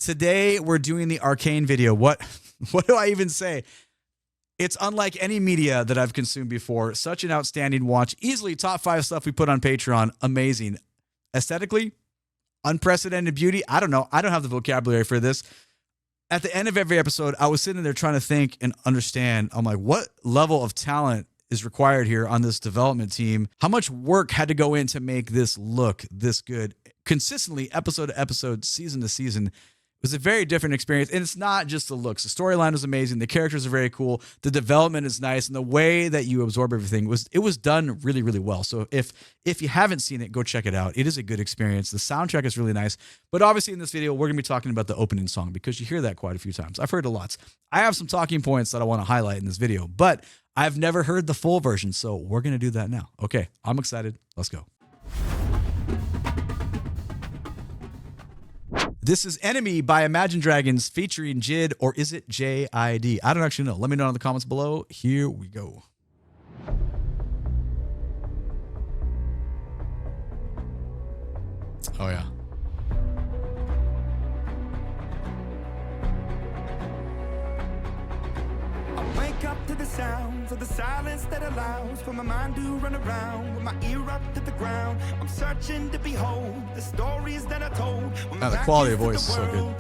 Today we're doing the Arcane video. What do I even say? It's unlike any media that I've consumed before. Such an outstanding watch. Easily top 5 stuff we put on Patreon. Amazing. Aesthetically, unprecedented beauty. I don't know. I don't have the vocabulary for this. At the end of every episode, I was sitting there trying to think and understand. I'm like, what level of talent is required here on this development team? How much work had to go in to make this look this good? Consistently, episode to episode, season to season. It was a very different experience. And it's not just the looks. The storyline was amazing. The characters are very cool. The development is nice. And the way that you absorb everything was done really, really well. So if you haven't seen it, go check it out. It is a good experience. The soundtrack is really nice. But obviously in this video, we're going to be talking about the opening song because you hear that quite a few times. I've heard it lots. I have some talking points that I want to highlight in this video, but I've never heard the full version. So we're going to do that now. Okay, I'm excited. Let's go. This is Enemy by Imagine Dragons featuring JID, or is it JID? I don't actually know. Let me know in the comments below. Here we go. Oh, yeah. I wake up to the sounds of the silence that allows for my mind to run around with my ear up to the ground. I'm searching to behold the stories that I told. The quality of voice is so good.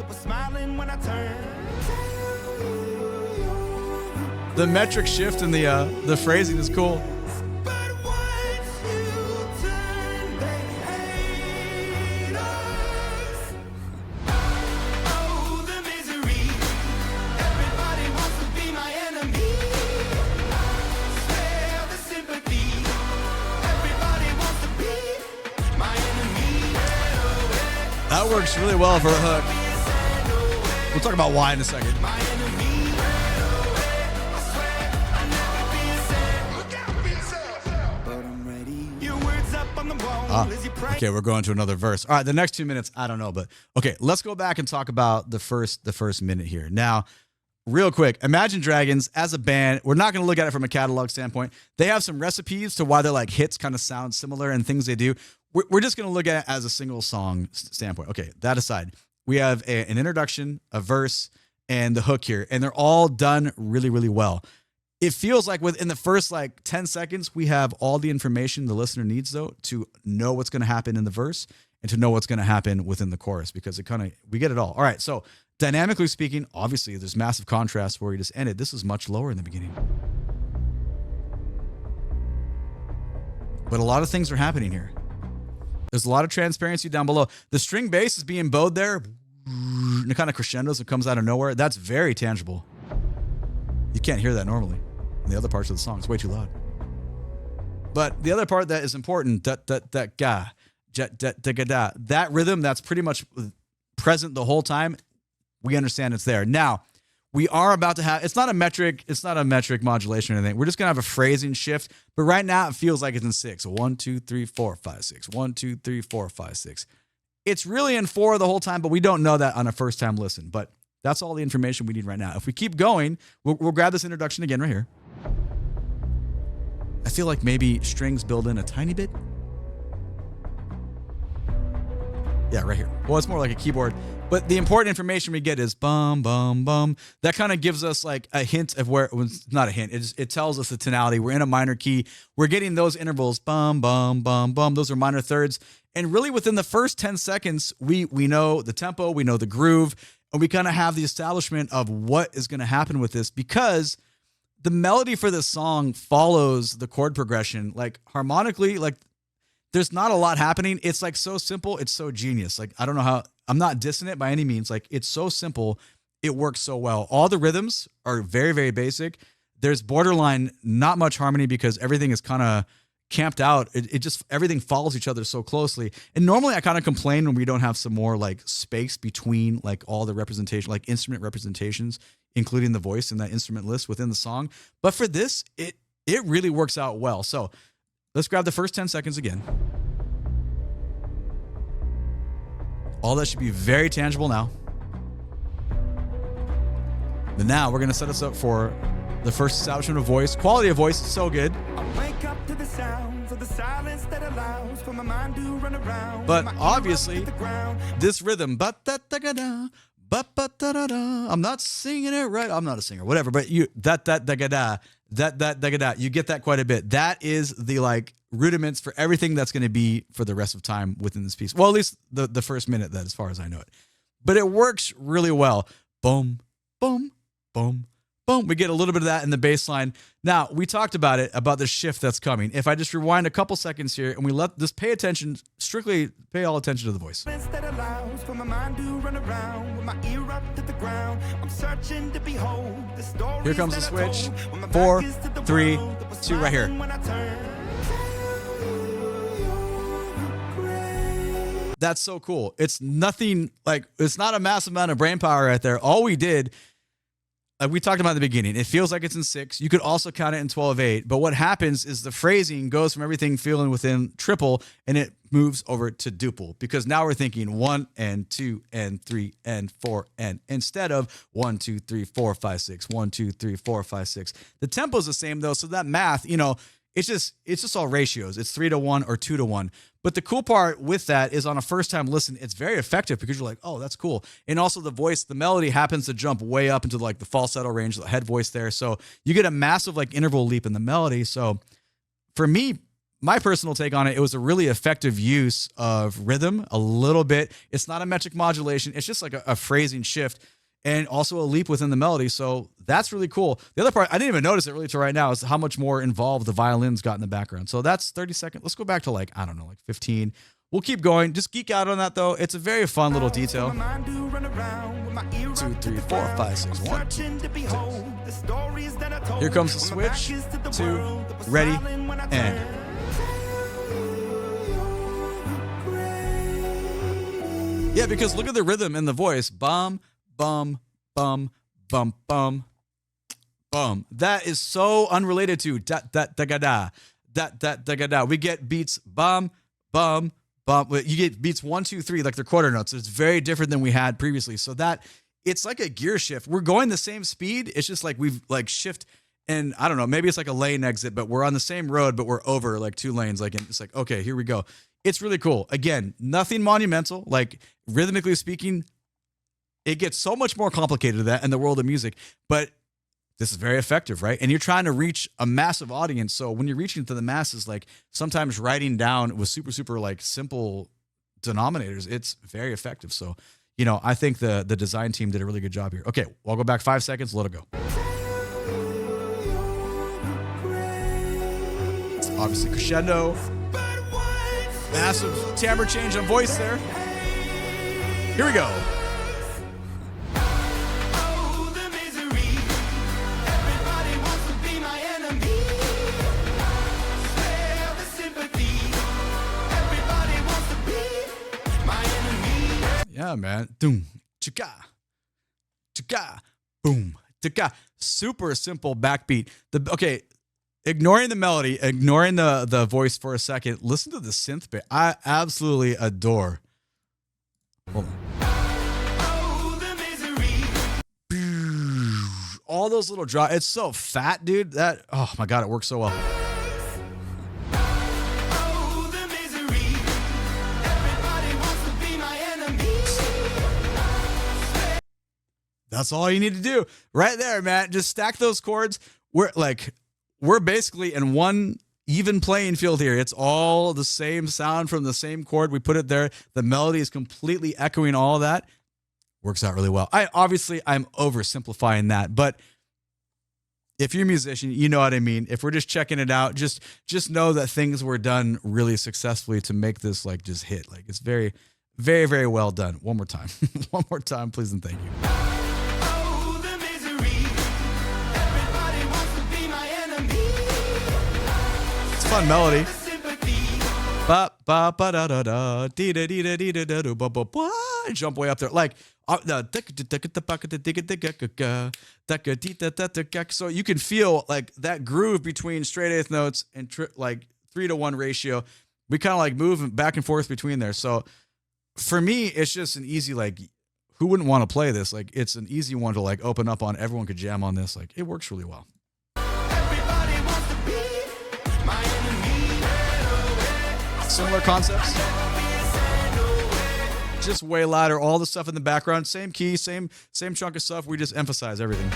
The metric shift and the phrasing is cool. That works really well for a hook. We'll talk about why in a second. Okay, we're going to another verse. All right, the next 2 minutes, I don't know, but okay, let's go back and talk about the first minute here. Now, real quick, Imagine Dragons as a band, we're not going to look at it from a catalog standpoint. They have some recipes to why their like hits kind of sound similar and things they do. We're just going to look at it as a single song standpoint. Okay, that aside, we have an introduction, a verse, and the hook here, and they're all done really, really well. It feels like within the first like 10 seconds, we have all the information the listener needs, though, to know what's going to happen in the verse and to know what's going to happen within the chorus, because we get it all. All right, so dynamically speaking, obviously, there's massive contrast where we just ended. This is much lower in the beginning. But a lot of things are happening here. There's a lot of transparency down below. The string bass is being bowed there. And it kind of crescendos. It comes out of nowhere. That's very tangible. You can't hear that normally in the other parts of the song. It's way too loud. But the other part that is important, that rhythm that's pretty much present the whole time, we understand it's there. Now, we are about to have, it's not a metric modulation or anything. We're just going to have a phrasing shift. But right now it feels like it's in 6. So 1, 2, 3, 4, 5, 6. 1, 2, 3, 4, 5, 6. It's really in 4 the whole time, but we don't know that on a first time listen. But that's all the information we need right now. If we keep going, we'll grab this introduction again right here. I feel like maybe strings build in a tiny bit. Yeah, right here. Well, it's more like a keyboard. But the important information we get is bum, bum, bum. That kind of gives us like a hint of where, well, it's not a hint. It tells us the tonality. We're in a minor key. We're getting those intervals, bum, bum, bum, bum. Those are minor thirds. And really within the first 10 seconds, we know the tempo, we know the groove, and we kind of have the establishment of what is going to happen with this, because the melody for this song follows the chord progression. Like harmonically, like there's not a lot happening. It's like so simple. It's so genius. Like, I don't know how, I'm not dissing it by any means. Like, it's so simple. It works so well. All the rhythms are very, very basic. There's borderline not much harmony because everything is kind of camped out. It just, everything follows each other so closely. And normally I kind of complain when we don't have some more like space between like all the representation, like instrument representations, including the voice in that instrument list within the song. But for this, it really works out well. So let's grab the first 10 seconds again. All that should be very tangible now. But now we're going to set us up for the first establishment of voice. Quality of voice is so good. But obviously, this rhythm, I'm not singing it right. I'm not a singer, whatever. But you that da ga da you get that quite a bit. That is the like rudiments for everything that's going to be for the rest of time within this piece. Well, at least the first minute, that as far as I know it. But it works really well. Boom, boom, boom, boom. We get a little bit of that in the bass line. Now, we talked about it, about the shift that's coming. If I just rewind a couple seconds here and we let this pay attention, strictly pay all attention to the voice. That allows for my mind to run around with my ear up to the ground. I'm searching to behold the stories. Here comes the that I switch. told when my 4, back is to the 3, world that was 2, right here. smiling when I turned. That's so cool. It's nothing like, it's not a massive amount of brain power right there. All we did, like we talked about at the beginning, it feels like it's in 6. You could also count it in 12/8. But what happens is the phrasing goes from everything feeling within triple and it moves over to duple, because now we're thinking 1 and 2 and 3 and 4 and instead of 1, 2, 3, 4, 5, 6, 1, 2, 3, 4, 5, 6. The tempo is the same though. So that math, you know, it's just all ratios. It's 3-to-1 or 2-to-1. But the cool part with that is on a first time listen, it's very effective because you're like, oh, that's cool. And also the voice, the melody happens to jump way up into like the falsetto range, the head voice there. So you get a massive like interval leap in the melody. So for me, my personal take on it, it was a really effective use of rhythm a little bit. It's not a metric modulation. It's just like a phrasing shift and also a leap within the melody. So that's really cool. The other part, I didn't even notice it really till right now, is how much more involved the violins got in the background. So that's 30 seconds. Let's go back to like, I don't know, like 15. We'll keep going. Just geek out on that though. It's a very fun little detail. 2, 3, 4, 5, 6, 1, 2, 3. Here comes the switch. 2, ready, and. Yeah, because look at the rhythm in the voice. Bum, bum, bum, bum, bum, bum. That is so unrelated to da da da ga da da da da ga da. We get beats bum, bum, bum. You get beats 1, 2, 3, like they're quarter notes. It's very different than we had previously. So that it's like a gear shift. We're going the same speed. It's just like we've like shift. And I don't know, maybe it's like a lane exit, but we're on the same road, but we're over like 2 lanes. Like, and it's like, okay, here we go. It's really cool. Again, nothing monumental. Like rhythmically speaking, it gets so much more complicated than that in the world of music, but this is very effective, right? And you're trying to reach a massive audience. So when you're reaching to the masses, like sometimes writing down with super like simple denominators, it's very effective. So, you know, I think the design team did a really good job here. Okay, I'll go back 5 seconds, let it go. Obviously crescendo, massive timbre change on voice there. Here we go. Yeah, man. Doom, chika, chika, boom, chika. Super simple backbeat. Okay. Ignoring the melody, ignoring the voice for a second, listen to the synth bit. I absolutely adore. Hold on. All those little drops. It's so fat, dude. That, oh my God, it works so well. That's all you need to do. Right there, man. Just stack those chords. We're basically in one even playing field here. It's all the same sound from the same chord. We put it there. The melody is completely echoing all of that. Works out really well. I'm oversimplifying that, but if you're a musician, you know what I mean. If we're just checking it out, just know that things were done really successfully to make this like just hit. Like it's very, very, very well done. One more time. One more time, please and thank you. Fun melody. Ba ba ba da da da dee da dee da dee da da ba ba ba. Jump way up there, like so you can feel like that groove between straight eighth notes and like 3-to-1 ratio. We kind of like move back and forth between there. So for me, it's just an easy like. Who wouldn't want to play this? Like it's an easy one to like open up on. Everyone could jam on this. Like it works really well. Similar concepts. just way louder. All the stuff in the background, same key, same chunk of stuff. We just emphasize everything.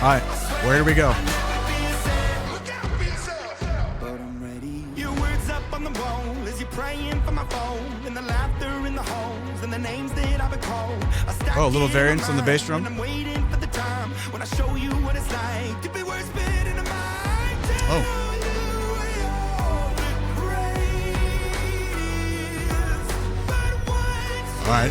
All right, where do we go? But I'm ready. Your words up on the wall as you're praying for my phone, and the laughter in the halls and the names that I've been called. Oh, a little variance on the bass drum. I'm waiting for the time when I show you what it's like to be words spit in a mind. Oh. All right.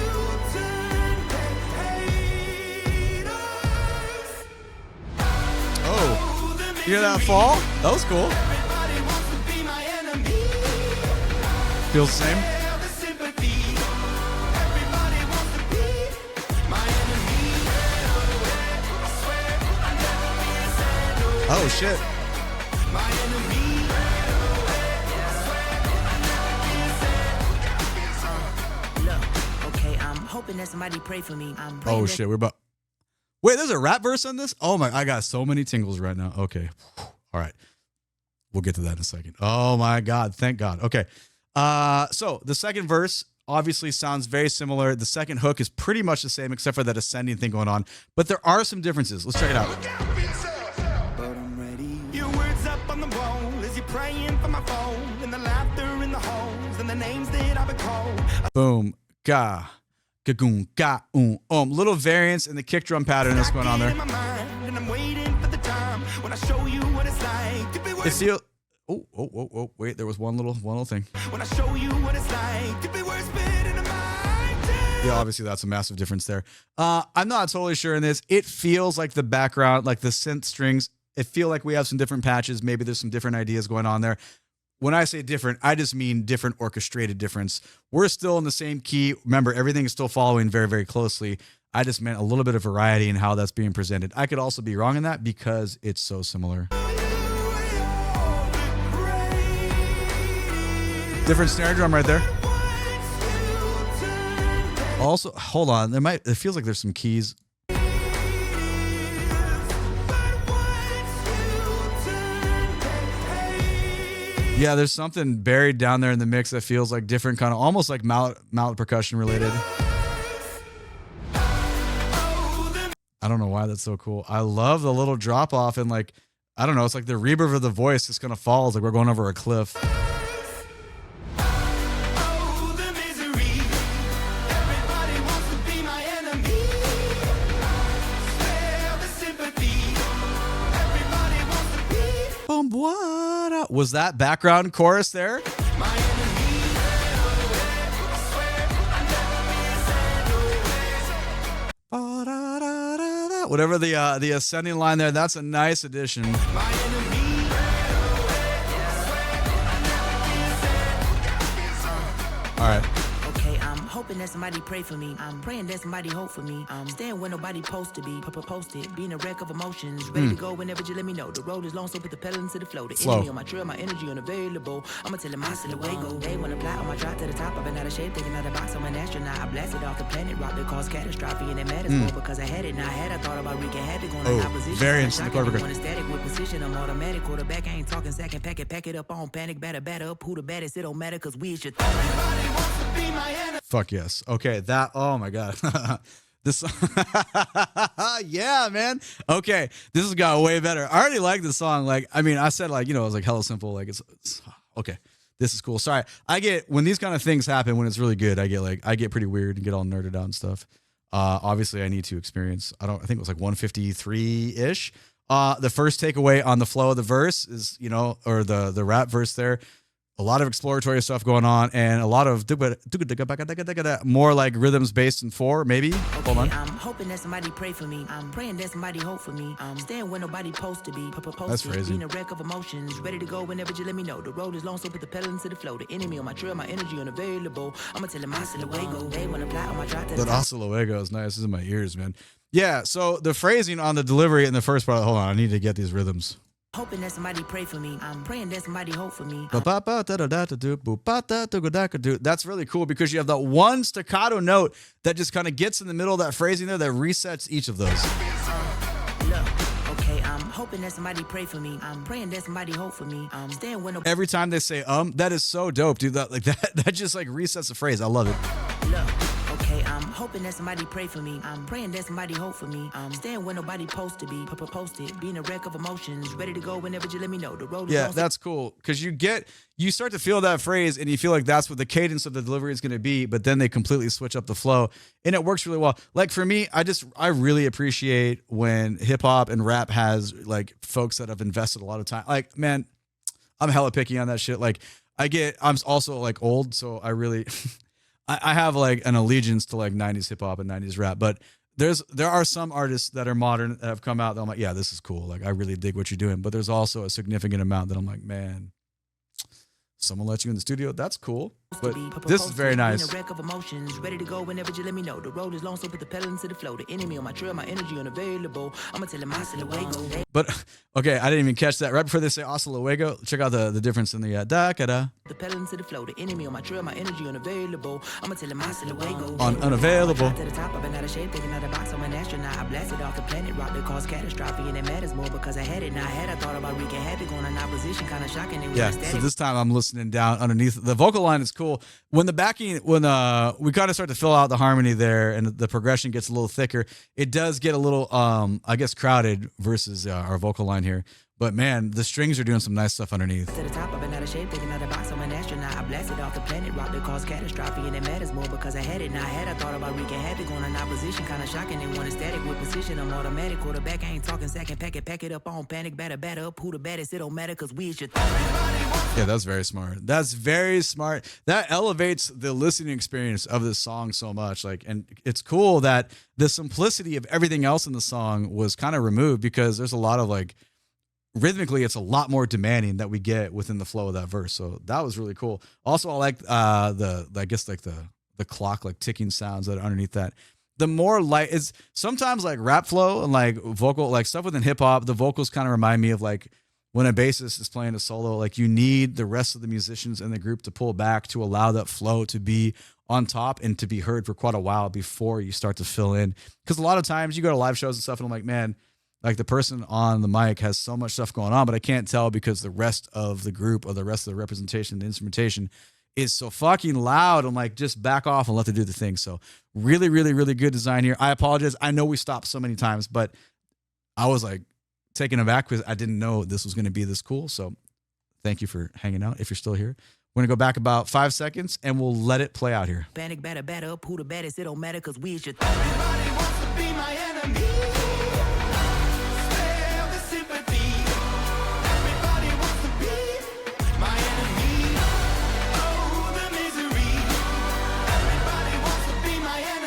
Oh, you hear that fall? That was cool. Feels the same. Oh shit. Hoping that somebody pray for me. Oh shit, we're about. Wait, there's a rap verse on this? Oh my, I got so many tingles right now. Okay. All right. We'll get to that in a second. Oh my God. Thank God. Okay. So the second verse obviously sounds very similar. The second hook is pretty much the same except for that ascending thing going on, but there are some differences. Let's check it out. But I'm ready. Your words up on the wall as you're praying for my phone, and the laughter in the halls and the names that I've been called. Boom. Ga. Gagoon, ga, little variance in the kick drum pattern that's going on there. It feels. Oh! Wait, there was one little thing. When I show you what it's like to be words spit in a mind. Yeah, obviously that's a massive difference there. I'm not totally sure in this. It feels like the background, like the synth strings. It feel like we have some different patches. Maybe there's some different ideas going on there. When I say different, I just mean different orchestrated difference. We're still in the same key. Remember, everything is still following very, very closely. I just meant a little bit of variety in how that's being presented. I could also be wrong in that because it's so similar. Different snare drum right there. Also, hold on. It feels like there's some keys. Yeah, there's something buried down there in the mix that feels like different, kind of almost like mallet percussion related. I don't know why that's so cool. I love the little drop off and like, I don't know, it's like the reverb of the voice just kind of falls like we're going over a cliff. Was that background chorus there? Whatever the ascending line there, that's a nice addition. All right. Hoping that somebody pray for me. I'm praying that somebody hope for me. Staying where nobody supposed to be. Posted, being a wreck of emotions. Ready to go whenever you let me know. The road is long, so put the pedal into the flow. The enemy on my trail, my energy unavailable. I'ma tell him I still away go. They wanna fly on my drive to the top. I've been out of shape, taking out a box. I'm an astronaut. I blasted off the planet rock that caused catastrophe, and it matters more because I had it. Now I had. I thought about wreaking havoc on the opposition. Variance in the chord progression. Static with precision. I'm automatic. Quarterback, I ain't talking second. Pack it up on panic. Batter up. Who the baddest? It don't matter because we is your thought. Everybody wants to be my enemy. Fuck yes. Okay, that. Oh my God. This. Yeah, man. Okay, this has got way better. I already like the song. Like, I mean, I said like, you know, it was like hella simple. Like it's okay. This is cool. Sorry, I get when these kind of things happen when it's really good. I get pretty weird and get all nerded out and stuff. Obviously, I need to experience. I think it was like 153 ish. The first takeaway on the flow of the verse is, you know, or the rap verse there. A lot of exploratory stuff going on and a lot of more like rhythms based in 4, maybe. Hold on. I'm hoping that somebody pray for me. I'm praying that somebody hope for me. Staying where nobody supposed to be. That's crazy. Being a wreck of emotions. Ready to go whenever you let me know. The road is long, so put the pedal into the flow. The enemy on my trail, my energy unavailable. I'ma tell him I still away go. They wanna fly on my drive to the top. That hasta luego is nice. This is in my ears, man. Yeah, so the phrasing on the delivery in the first part. Hold on, I need to get these rhythms. Hoping that somebody pray for me. I'm praying that somebody hope for me. That's really cool because you have that one staccato note that just kind of gets in the middle of that phrasing there that resets each of those. hoping that somebody pray for me. I'm praying that somebody hope for me. Staying when Every time they say that is so dope, dude. That just like resets the phrase. I love it. Look, okay, I'm hoping that somebody pray for me. I'm praying that somebody hope for me. Staying when nobody supposed to be. Posted, being a wreck of emotions, ready to go whenever you let me know. The road is long. That's cool because you start to feel that phrase and you feel like that's what the cadence of the delivery is going to be, but then they completely switch up the flow and it works really well. Like for me, I really appreciate when hip hop and rap has like folks that have invested a lot of time. Like, man, I'm hella picky on that shit. Like I'm also like old, so I really I have like an allegiance to like 90s hip hop and 90s rap, but there are some artists that are modern that have come out that I'm like, yeah, this is cool. Like I really dig what you're doing, but there's also a significant amount that I'm like, man, someone let you in the studio. That's cool. But this is very nice. A wreck of emotions, ready to go whenever you let me know. The road is long, so put the pedal into the flow. The enemy on my trail, my energy unavailable. I'ma tell him hasta luego. But okay, I didn't even catch that. Right before they say hasta luego, check out the difference in the da-ka-da. The pedal into the flow. The enemy on my trail, my energy unavailable. I'ma tell him hasta luego. Unavailable. To the top, I've been out of shape, taking out a box. I'm an astronaut. I blasted off the planet, rock that caused catastrophe, and it matters more because I had it. Now I thought about wreaking havoc on an opposition, kind of shocking. Yeah. So this time I'm listening down underneath. The vocal line is cool. When we kind of start to fill out the harmony there and the progression gets a little thicker, it does get a little, I guess, crowded versus our vocal line here. But man, the strings are doing some nice stuff underneath. To the top, I've been out of shape, taking out a box. I'm an astronaut. I blasted off the planet, rock that caused catastrophe, and it matters more because I had it. Now I thought about wreaking havoc on an opposition, kind of shocking. They want a static with precision. I'm automatic quarterback. I ain't talking second pack it up on panic, batter up. Who the baddest? It don't matter because we is your Yeah, that's very smart. That's very smart. That elevates the listening experience of this song so much. Like, and it's cool that the simplicity of everything else in the song was kind of removed because there's a lot of like, rhythmically, it's a lot more demanding that we get within the flow of that verse. So that was really cool. Also, I like the clock, like ticking sounds that are underneath that. The more light is sometimes like rap flow and like vocal, like stuff within hip hop, the vocals kind of remind me of like when a bassist is playing a solo, like you need the rest of the musicians in the group to pull back to allow that flow to be on top and to be heard for quite a while before you start to fill in. Because a lot of times you go to live shows and stuff and I'm like, man, like the person on the mic has so much stuff going on, but I can't tell because the rest of the group or the rest of the representation, the instrumentation is so fucking loud. I'm like, just back off and let them do the thing. So really, really, really good design here. I apologize. I know we stopped so many times, but I was like taken aback because I didn't know this was going to be this cool. So thank you for hanging out. If you're still here, we're going to go back about 5 seconds and we'll let it play out here. Panic, batter up. Who the baddest? It don't matter because we is your Everybody wants to be my enemy.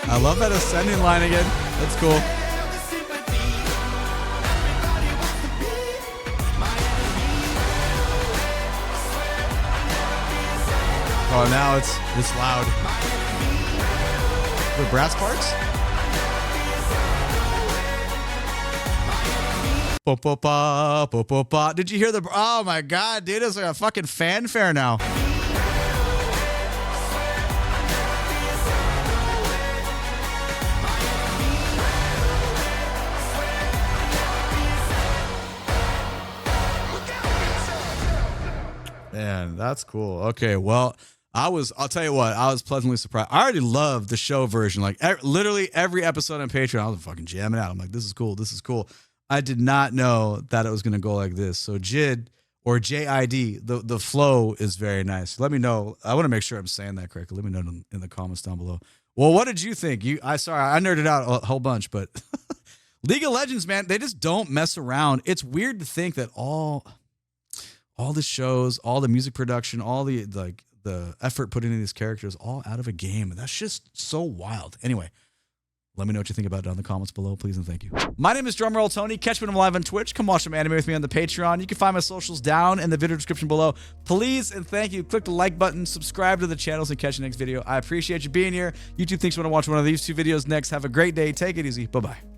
I love that ascending line again. That's cool. Oh, now it's loud. The brass parts? Ba-ba-ba, ba-ba-ba. Did you hear the... Oh my God, dude, it's like a fucking fanfare now. Man, that's cool. Okay, well, I'll tell you what, I was pleasantly surprised. I already loved the show version. Like literally every episode on Patreon, I was fucking jamming out. I'm like, this is cool. This is cool. I did not know that it was going to go like this. So JID or JID, the flow is very nice. Let me know. I want to make sure I'm saying that correctly. Let me know in the comments down below. Well, what did you think? I nerded out a whole bunch, but League of Legends, man, they just don't mess around. It's weird to think that all the shows, all the music production, all the effort put into these characters, all out of a game. And that's just so wild. Anyway, let me know what you think about it down in the comments below, please and thank you. My name is DrumRollTony. Catch me when I'm live on Twitch. Come watch some anime with me on the Patreon. You can find my socials down in the video description below. Please and thank you. Click the like button, subscribe to the channels, and catch you next video. I appreciate you being here. YouTube thinks you want to watch one of these two videos next. Have a great day. Take it easy. Bye-bye.